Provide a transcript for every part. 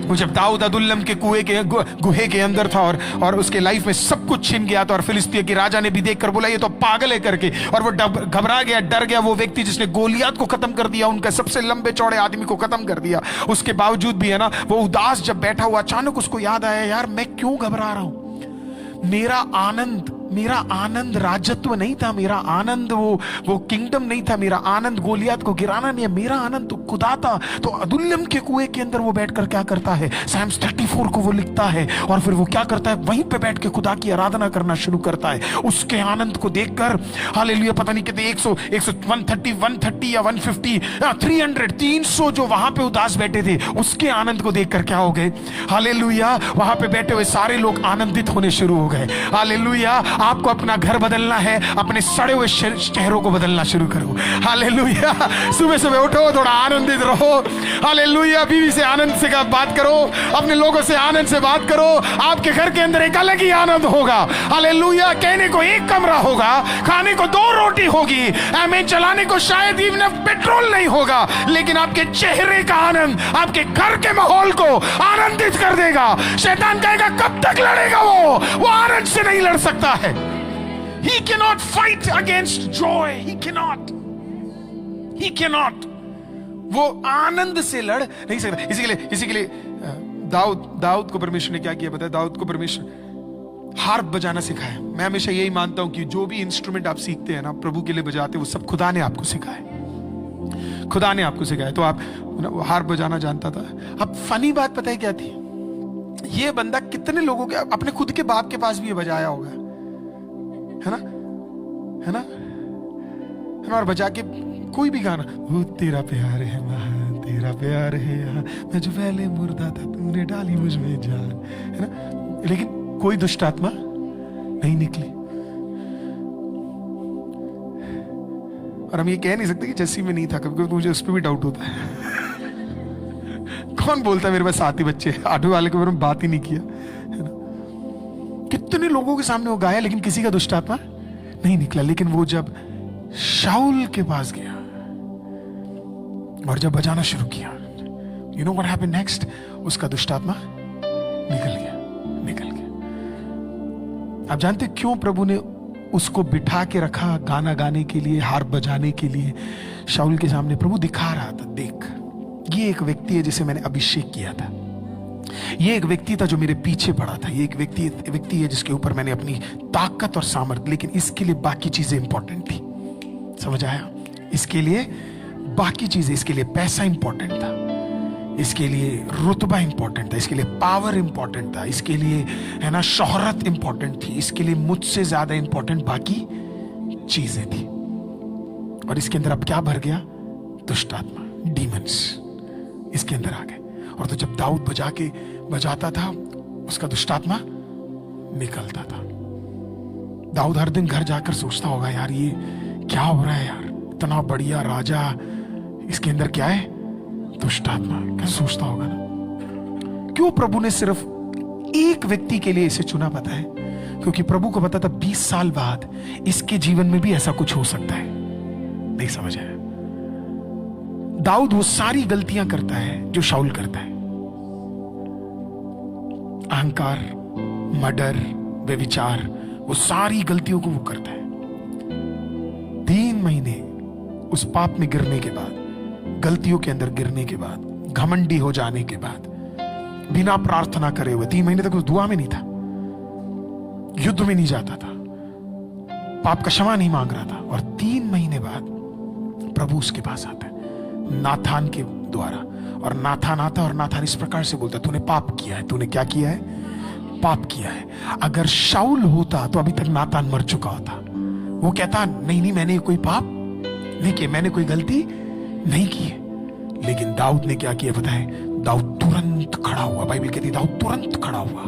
वो जब दाऊद अदुल्लम के कुएं के गुहे के अंदर था और उसके लाइफ में सब कुछ छिन गया था, और फिलिस्तीन के राजा ने भी देखकर बोला ये तो पागल है करके, और वो घबरा गया, डर गया। वो व्यक्ति जिसने गोलियत को खत्म कर दिया, उनका सबसे लंबे चौड़े आदमी को खत्म कर दिया, उसके बावजूद भी है ना वो उदास जब बैठा हुआ, अचानक उसको याद आया, यार मैं क्यों घबरा रहा हूं? मेरा आनंद राजत्व नहीं था, मेरा आनंद वो किंगडम नहीं था, मेरा आनंद गोलियत को गिराना नहीं है, मेरा आनंद तो खुदा था। तो अदुल्लम के कुएं के अंदर वो बैठकर क्या करता है, Psalms 34 को वो लिखता है, और फिर वो क्या करता है, वहीं पे बैठ के खुदा की आराधना करना शुरू करता है। उसके आनंद को देखकर हालेलुया, पता नहीं कितने 130 या 150 300 जो वहां पे उदास बैठे थे, उसके आनंद को देखकर क्या हो गए, हालेलुया, वहां पे बैठे हुए सारे लोग आनंदित होने शुरू हो गए। हालेलुया, आपको अपना घर बदलना है, अपने सड़े हुए चेहरों को बदलना शुरू करो। हालेलुया, सुबह सुबह उठो, थोड़ा आनंदित रहो। हालेलुया, बीवी से आनंद से बात करो, अपने लोगों से आनंद से बात करो। आपके घर के अंदर एक अलग ही आनंद होगा। हालेलुया, कहने को एक कमरा होगा, खाने को 2 रोटी होगी, हमें चलाने को शायद इवन पेट्रोल नहीं होगा, लेकिन आपके चेहरे का आनंद आपके घर के माहौल को आनंदित कर देगा। शैतान कहेगा कब तक लड़ेगा, वो आनंद से नहीं लड़ सकता है। He cannot fight against joy. He cannot. वो आनंद से लड़ नहीं सकता। इसी के लिए दाऊद को परमेश्वर ने क्या किया पता है? दाऊद को परमेश्वर हार्प बजाना सिखाया। मैं हमेशा यही मानता हूं कि जो भी इंस्ट्रूमेंट आप सीखते हैं ना, प्रभु के लिए बजाते, वो सब खुदा ने आपको सिखाया। खुदा ने आपको सिखाया। तो आप हार्प बजाना जानता था। अब फनी बात पता है क्या थी? ये बंदा कितने लोगों के, अपने खुद के बाप के पास भी ये बजाया होगा, है ना? और बजा के कोई भी गाना, वो तेरा प्यार है वहां, तेरा प्यार है यहाँ, मैं जो पहले मुर्दा था तूने डाली मुझ में जान, है ना? लेकिन कोई दुष्ट आत्मा नहीं निकली। और हम ये कह नहीं सकते कि जस्सी में नहीं था, कभी मुझे उस पर भी डाउट होता है। कौन बोलता है मेरे पास 7 ही बच्चे, 8वें वाले के बारे में बात ही नहीं किया, है ना? कितने लोगों के सामने वो गाया, लेकिन किसी का दुष्ट आत्मा नहीं निकला। लेकिन वो जब शाऊल के पास गया और जब बजाना शुरू किया, you know what happened next? उसका दुष्ट आत्मा निकल गया। आप जानते क्यों प्रभु ने उसको बिठा के रखा गाना गाने के लिए, हार्प बजाने के लिए? शाऊल के सामने प्रभु दिखा रहा था, देख ये एक व्यक्ति है जिसे मैंने अभिषेक किया था, ये एक व्यक्ति था जो मेरे पीछे पड़ा था, ये एक व्यक्ति है जिसके ऊपर मैंने अपनी ताकत और सामर्थ्य, लेकिन इसके लिए बाकी चीजें इंपॉर्टेंट थी। समझ आया? इसके लिए बाकी चीजें, इसके लिए पैसा इंपॉर्टेंट था, इसके लिए रुतबा इंपॉर्टेंट था, इसके लिए पावर इंपॉर्टेंट था, इसके लिए है ना शोहरत इंपॉर्टेंट थी, इसके लिए मुझसे ज्यादा इंपॉर्टेंट बाकी चीजें थी। और इसके अंदर अब क्या भर गया? दुष्ट आत्मा, डीमंस इसके अंदर आ गए। और तो जब दाऊद बजाता था, उसका दुष्ट आत्मा निकलता था। दाऊद हर दिन घर जाकर सोचता होगा, यार ये क्या हो रहा है यार, इतना बढ़िया राजा, इसके अंदर क्या है? दुष्ट आत्मा। क्या सोचता होगा ना? क्यों प्रभु ने सिर्फ एक व्यक्ति के लिए इसे चुना पता है? क्योंकि प्रभु को पता था 20 साल बाद इसके जीवन में भी ऐसा कुछ हो सकता है। नहीं समझ आया? दाऊद वो सारी गलतियां करता है जो शाऊल करता है, अहंकार, मर्डर, व्यभिचार, वो सारी गलतियों को वो करता है। 3 महीने उस पाप में गिरने के बाद, गलतियों के अंदर गिरने के बाद, घमंडी हो जाने के बाद, बिना प्रार्थना करे हुए 3 महीने तक उस दुआ में नहीं था, युद्ध में नहीं जाता था, पाप का क्षमा नहीं मांग रहा था। और 3 महीने बाद प्रभु उसके पास आता है नाथान के द्वारा, और नाथान आता और नाथान इस प्रकार से बोलता, तूने पाप किया है। तूने क्या किया है? पाप किया है। अगर शाऊल होता तो अभी तक नाथान मर चुका होता। वो कहता नहीं, मैंने कोई पाप नहीं किया, मैंने कोई गलती नहीं की है। लेकिन दाऊद ने क्या किया पता है? दाऊद तुरंत खड़ा हुआ। बाइबल कहती है दाऊद तुरंत खड़ा हुआ।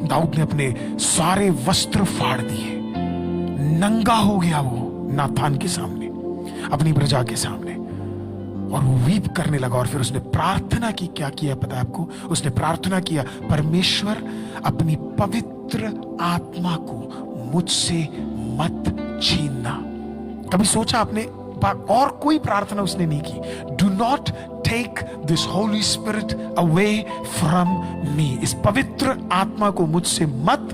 दाऊद ने अपने सारे वस्त्र फाड़ दिए, नंगा हो गया वो नाथान के सामने, अपनी प्रजा के सामने, और वो वीप करने लगा। और फिर उसने प्रार्थना की। क्या किया पता है आपको? उसने प्रार्थना किया, परमेश्वर अपनी पवित्र आत्मा को मुझसे मत छीनना। कभी सोचा आपने? और कोई प्रार्थना उसने नहीं की। Do not take this holy spirit away from me, इस पवित्र आत्मा को मुझसे मत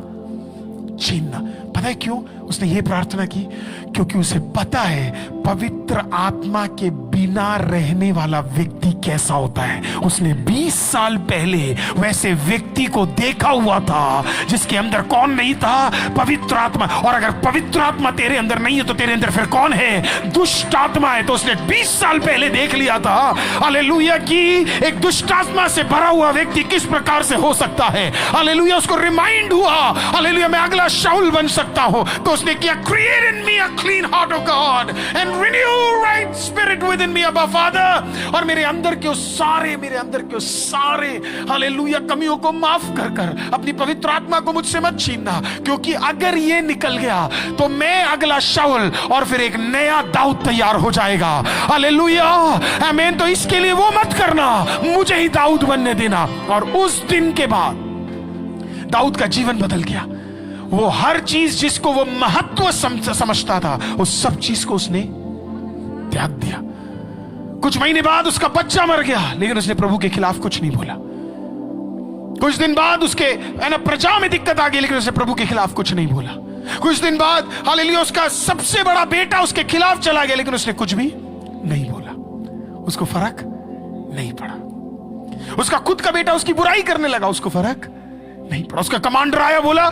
छीनना। पता है क्यों उसने ये प्रार्थना की? क्योंकि उसे पता है पवित्र आत्मा के बिना रहने वाला व्यक्ति कैसा होता है। उसने 20 साल पहले वैसे व्यक्ति को देखा हुआ था जिसके अंदर कौन नहीं था? पवित्र आत्मा। और अगर पवित्र आत्मा तेरे अंदर नहीं है तो तेरे अंदर फिर कौन है? दुष्ट आत्मा है। तो उसने 20 साल पहले देख लिया था, हालेलुया, कि एक दुष्ट आत्मा से भरा हुआ व्यक्ति किस प्रकार से हो सकता है। हालेलुया, उसको रिमाइंड हुआ, हालेलुया, मैं अगला शाऊल बन सकता हूं। तो उसने किया, create in me a clean heart, O God, and renew right spirit within me, Abba father. और मेरे अंदर के सारे हालेलुया कमियों को माफ कर कर अपनी पवित्र आत्मा को मुझसे मत छीनना, क्योंकि अगर ये निकल गया तो मैं अगला शाऊल और फिर एक नया दाऊद तैयार हो जाएगा। हालेलुया, आमीन। तो इसके लिए वो मत करना, मुझे ही दाऊद बनने देना। और उस दिन के बाद दाऊद का जीवन बदल गया। वो हर चीज जिसको वो महत्व समझता था, उस सब चीज को उसने त्याग दिया। कुछ महीने बाद उसका बच्चा मर गया, लेकिन उसने प्रभु के खिलाफ कुछ नहीं बोला। कुछ दिन बाद उसके प्रजा में दिक्कत आ गई, लेकिन उसने प्रभु के खिलाफ कुछ नहीं बोला। कुछ दिन बाद हालेलुया उसका सबसे बड़ा बेटा उसके खिलाफ चला गया, लेकिन उसने कुछ भी नहीं बोला। उसको फर्क नहीं पड़ा। उसका खुद का बेटा उसकी बुराई करने लगा, उसको फर्क नहीं पड़ा। उसका कमांडर आया, बोला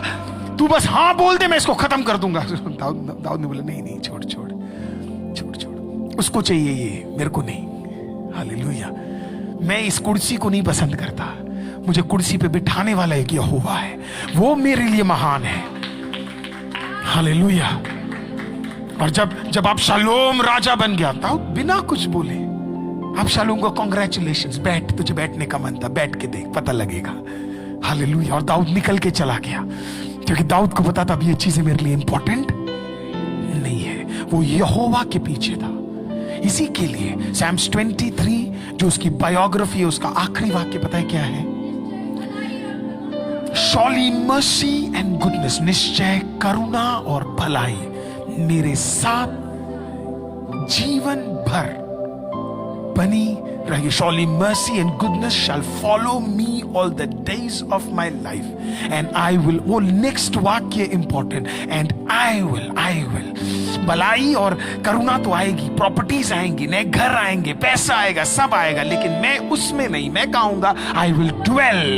तू बस हाँ बोल दे, मैं इसको खत्म कर दूंगा। दाऊद ने बोला नहीं, छोड़, उसको चाहिए ये, मेरे को नहीं। हालेलुया, मैं इस कुर्सी को नहीं पसंद करता, मुझे कुर्सी पे बिठाने वाला एक यहोवा है, वो मेरे लिए महान है। हालेलुया। और जब आप शालोम राजा बन गया, दाऊद बिना कुछ बोले, आप शालोम को कांग्रेचुलेशंस, बैठ, तुझे बैठने का मन था, बैठ के देख, पता लगेगा। हालेलुया। और दाऊद निकल के चला गया, क्योंकि दाऊद को पता था अब ये चीजें मेरे लिए इंपॉर्टेंट नहीं है, वो यहोवा के पीछे था। इसी के लिए सैम्स 23 जो उसकी बायोग्राफी है, उसका आखिरी वाक्य पता है क्या है? शॉली मर्सी एंड गुडनेस, निश्चय करुणा और भलाई मेरे साथ जीवन भर बनी रहेगी। Surely mercy and goodness shall follow me all the days of my life, and I will, वो next वाक्य important, and I will, भलाई और करुणा तो आएगी, प्रॉपर्टीज आएंगी, नए घर आएंगे, पैसा आएगा, सब आएगा, लेकिन मैं उसमें नहीं। मैं कहूंगा I will dwell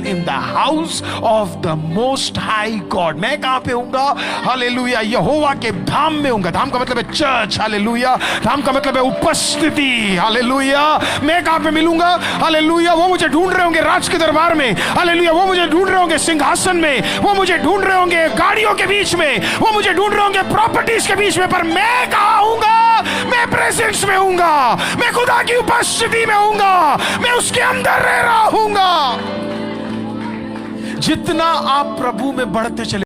in the house of the most high God। मैं कहां पे हूंगा? हालेलुया, यहोवा के धाम में हूंगा। धाम का मतलब है चर्च। हालेलुया। धाम का मतलब है उपस्थिति। हालेलुया। मैं कहां पे मिलूंगा? हालेलुया, वो मुझे ढूंढ रहे होंगे राज के दरबार में। हालेलुया, वो मुझे ढूंढ रहे होंगे सिंहासन में, वो मुझे ढूंढ रहे होंगे गाड़ियों के बीच में, वो मुझे ढूंढ रहे होंगे प्रॉपर्टीज के बीच में, पर मैं कहां हूंगा? मैं प्रेजेंस में हूंगा, मैं खुदा की उपस्थिति में हूंगा, मैं उसके अंदर रह रहा हूंगा। जितना आप प्रभु में बढ़ते चले